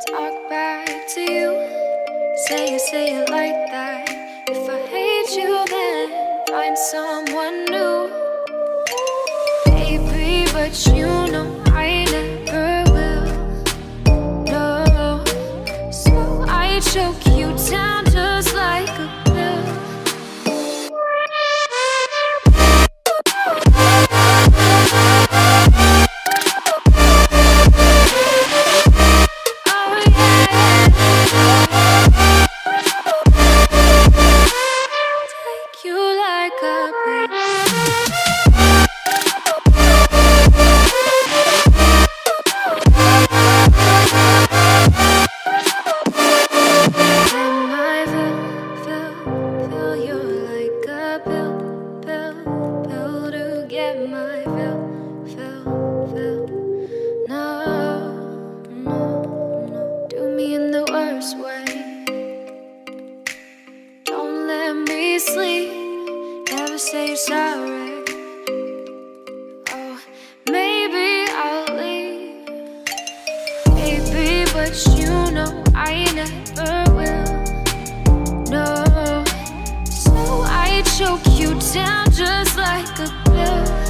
talk back to you. Say it like that. If I hate you, then find someone new. Baby, but you know I never will. No, so I choke you down just like a pill. Say sorry. Oh, maybe I'll leave. Baby, but you know I never will. No, so I choke you down just like a pill.